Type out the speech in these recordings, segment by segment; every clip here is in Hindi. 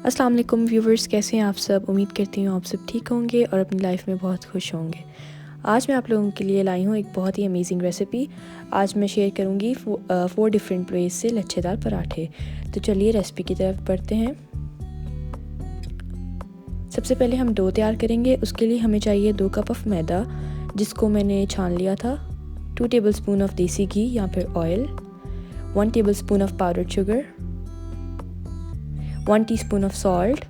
अस्सलाम वालेकुम व्यूवर्स, कैसे हैं आप सब। उम्मीद करती हूँ आप सब ठीक होंगे और अपनी लाइफ में बहुत खुश होंगे। आज मैं आप लोगों के लिए लाई हूँ एक बहुत ही अमेजिंग रेसिपी। आज मैं शेयर करूँगी 4 डिफरेंट वेज से लच्छेदार पराठे। तो चलिए रेसिपी की तरफ बढ़ते हैं। सबसे पहले हम डो तैयार करेंगे। उसके लिए हमें चाहिए 2 कप ऑफ मैदा, जिसको मैंने छान लिया था, 2 टेबलस्पून ऑफ देसी घी या फिर oil, 1 tablespoon of powdered sugar, 1 teaspoon of salt,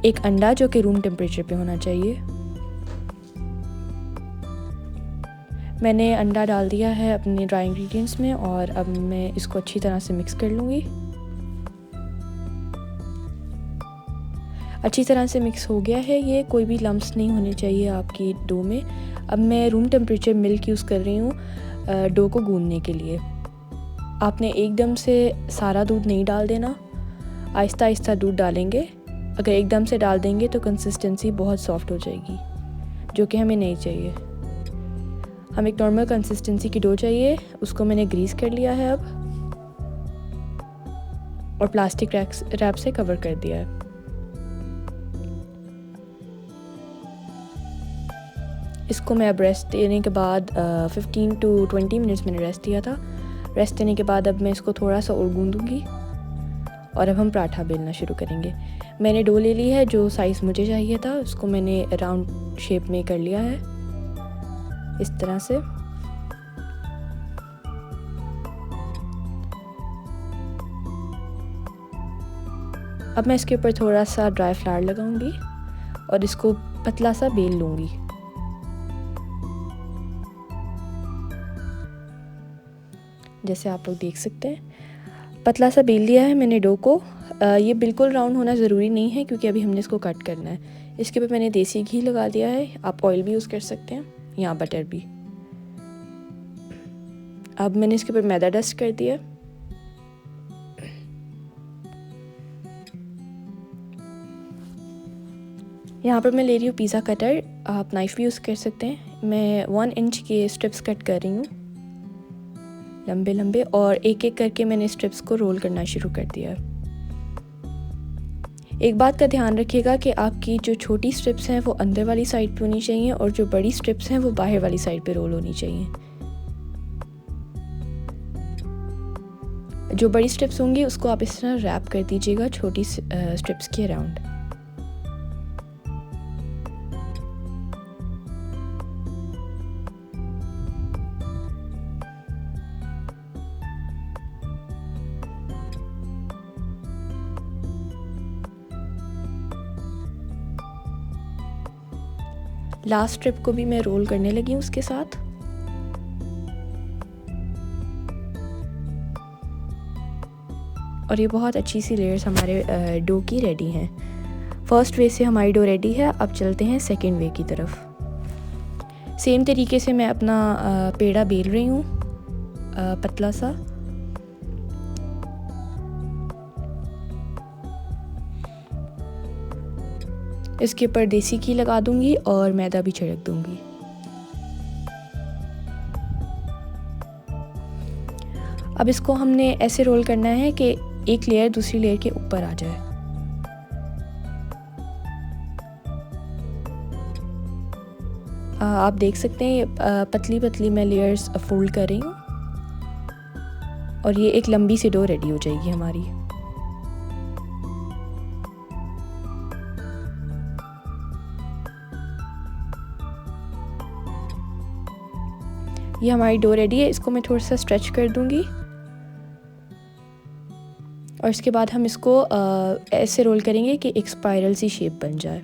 एक अंडा जो कि रूम टेम्परेचर पे होना चाहिए। मैंने अंडा डाल दिया है अपने ड्राई इंग्रेडिएंट्स में और अब मैं इसको अच्छी तरह से मिक्स कर लूँगी। अच्छी तरह से मिक्स हो गया है ये, कोई भी लम्प्स नहीं होने चाहिए आपकी डो में। अब मैं रूम टेम्परेचर मिल्क यूज़ कर रही हूँ डो को गूंदने के लिए। आपने एकदम से सारा दूध नहीं डाल देना, आहिस्ता आहिस्ता दूध डालेंगे। अगर एकदम से डाल देंगे तो कंसिस्टेंसी बहुत सॉफ्ट हो जाएगी, जो कि हमें नहीं चाहिए। हम एक नॉर्मल कंसिस्टेंसी की डो चाहिए। उसको मैंने ग्रीस कर लिया है अब और प्लास्टिक रैप से कवर कर दिया है। इसको मैं अब रेस्ट देने के बाद 15 to 20 मिनट्स मैंने रेस्ट दिया था। रेस्ट देने के बाद अब मैं इसको थोड़ा सा और गूंदूंगी और अब हम पराठा बेलना शुरू करेंगे। मैंने डो ले ली है जो साइज़ मुझे चाहिए था, उसको मैंने राउंड शेप में कर लिया है इस तरह से। अब मैं इसके ऊपर थोड़ा सा ड्राई फ्लावर लगाऊंगी और इसको पतला सा बेल लूँगी। जैसे आप लोग देख सकते हैं पतला सा बेल लिया है मैंने डो को। ये बिल्कुल राउंड होना ज़रूरी नहीं है क्योंकि अभी हमने इसको कट करना है। इसके ऊपर मैंने देसी घी लगा दिया है, आप ऑयल भी यूज़ कर सकते हैं या बटर भी। अब मैंने इसके ऊपर मैदा डस्ट कर दिया। यहाँ पर मैं ले रही हूँ पिज़्ज़ा कटर, आप नाइफ़ भी यूज़ कर सकते हैं। मैं 1 इंच के स्ट्रिप्स कट कर रही हूँ, लंबे लंबे, और एक एक करके मैंने स्ट्रिप्स को रोल करना शुरू कर दिया। एक बात का ध्यान रखिएगा कि आपकी जो छोटी स्ट्रिप्स हैं वो अंदर वाली साइड पे होनी चाहिए और जो बड़ी स्ट्रिप्स हैं वो बाहर वाली साइड पे रोल होनी चाहिए। जो बड़ी स्ट्रिप्स होंगी उसको आप इस तरह रैप कर दीजिएगा छोटी स्ट्रिप्स के अराउंड। लास्ट स्ट्रिप को भी मैं रोल करने लगी हूँ उसके साथ। और ये बहुत अच्छी सी लेयर्स हमारे डो की रेडी हैं। फर्स्ट वे से हमारी डो रेडी है। अब चलते हैं सेकंड वे की तरफ। सेम तरीके से मैं अपना पेड़ा बेल रही हूँ पतला सा। इसके ऊपर देसी घी लगा दूंगी और मैदा भी छिड़क दूंगी। अब इसको हमने ऐसे रोल करना है कि एक लेयर दूसरी लेयर के ऊपर आ जाए। आप देख सकते हैं पतली पतली मैं लेयर्स फोल्ड कर रही हूँ और ये एक लंबी सी डो रेडी हो जाएगी हमारी। ये हमारी डो रेडी है। इसको मैं थोड़ा सा स्ट्रेच कर दूंगी और इसके बाद हम इसको ऐसे रोल करेंगे कि एक स्पाइरल सी शेप बन जाए।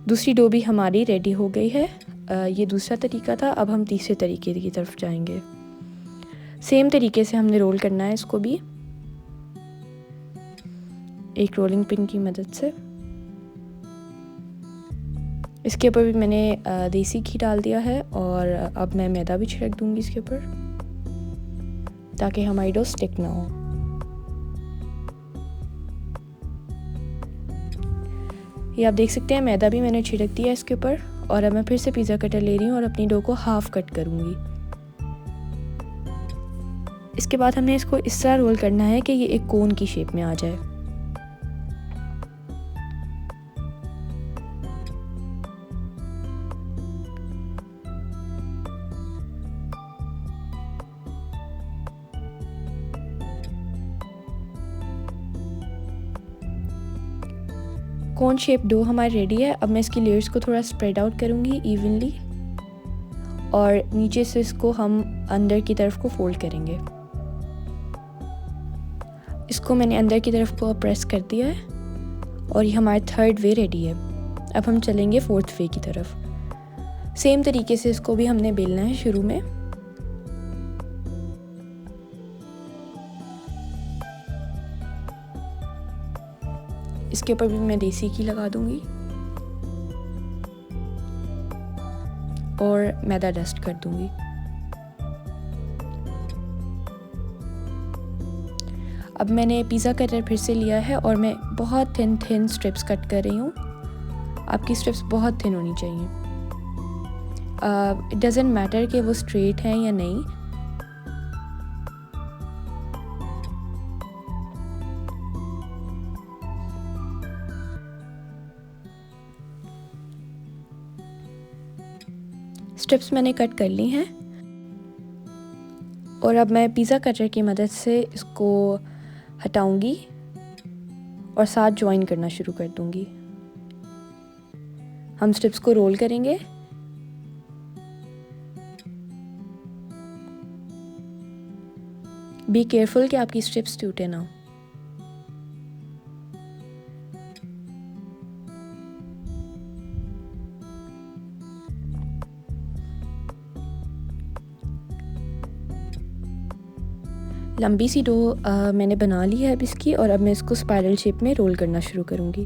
दूसरी डो भी हमारी रेडी हो गई है। ये दूसरा तरीका था। अब हम तीसरे तरीके की तरफ जाएंगे। सेम तरीके से हमने रोल करना है इसको भी एक रोलिंग पिन की मदद से। इसके ऊपर भी मैंने देसी घी डाल दिया है और अब मैं मैदा भी छिड़क दूंगी इसके ऊपर ताकि हमारी डो स्टिक ना हो। ये आप देख सकते हैं मैदा भी मैंने छिड़क दिया इसके ऊपर। और अब मैं फिर से पिज़्ज़ा कटर ले रही हूँ और अपनी डो को हाफ़ कट करूँगी। इसके बाद हमने इसको इस तरह रोल करना है कि ये एक कोन की शेप में आ जाए। कोन शेप डो हमारी रेडी है। अब मैं इसकी लेयर्स को थोड़ा स्प्रेड आउट करूँगी इवनली, और नीचे से इसको हम अंदर की तरफ को फोल्ड करेंगे। इसको मैंने अंदर की तरफ को प्रेस कर दिया है और ये हमारा थर्ड वे रेडी है। अब हम चलेंगे फोर्थ वे की तरफ। सेम तरीके से इसको भी हमने बेलना है शुरू में। इसके ऊपर भी मैं देसी घी लगा दूंगी और मैदा डस्ट कर दूंगी। अब मैंने पिज़्ज़ा कटर फिर से लिया है और मैं बहुत थिन स्ट्रिप्स कट कर रही हूँ। आपकी स्ट्रिप्स बहुत थिन होनी चाहिए। इट डज़न्ट मैटर कि वो स्ट्रेट हैं या नहीं। स्ट्रिप्स मैंने कट कर ली हैं और अब मैं पिज़्ज़ा कटर की मदद से इसको हटाऊंगी और साथ जॉइन करना शुरू कर दूंगी। हम स्ट्रिप्स को रोल करेंगे। बी केयरफुल कि आपकी स्ट्रिप्स टूटे ना। लंबी सी डो मैंने बना ली है अब इसकी, और अब मैं इसको स्पाइरल शेप में रोल करना शुरू करूँगी।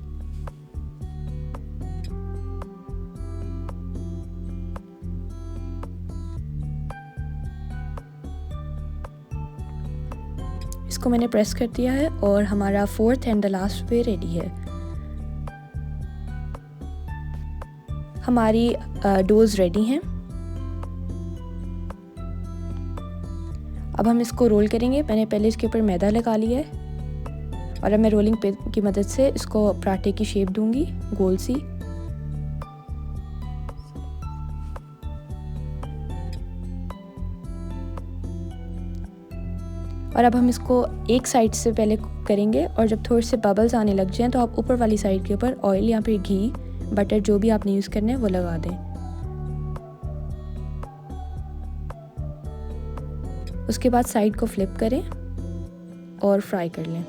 इसको मैंने प्रेस कर दिया है और हमारा fourth and the last way ready है। हमारी डोज रेडी हैं। अब हम इसको रोल करेंगे। मैंने पहले इसके ऊपर मैदा लगा लिया है और अब मैं रोलिंग पिन की मदद से इसको पराठे की शेप दूंगी, गोल सी। और अब हम इसको एक साइड से पहले कुक करेंगे और जब थोड़े से बबल्स आने लग जाएं तो आप ऊपर वाली साइड के ऊपर ऑयल या फिर घी, बटर, जो भी आपने यूज़ करना है वो लगा दें। उसके बाद साइड को फ्लिप करें और फ्राई कर लें।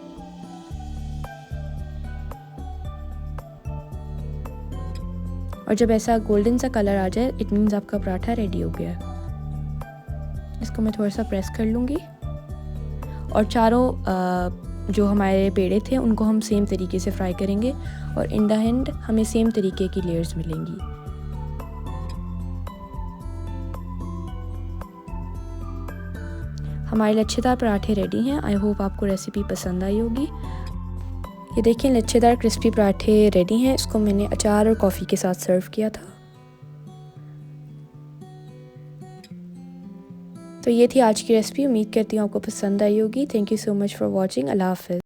और जब ऐसा गोल्डन सा कलर आ जाए इट मीन्स आपका पराठा रेडी हो गया है। इसको मैं थोड़ा सा प्रेस कर लूँगी और चारों जो हमारे पेड़े थे उनको हम सेम तरीके से फ्राई करेंगे और इन द एंड हमें सेम तरीके की लेयर्स मिलेंगी। हमारे लच्छेदार पराठे रेडी हैं। आई होप आपको रेसिपी पसंद आई होगी। ये देखें, लच्छेदार क्रिस्पी पराठे रेडी हैं। इसको मैंने अचार और कॉफ़ी के साथ सर्व किया था। तो ये थी आज की रेसिपी। उम्मीद करती हूँ आपको पसंद आई होगी। Thank you so much for watching. अल्लाह हाफ़िज़।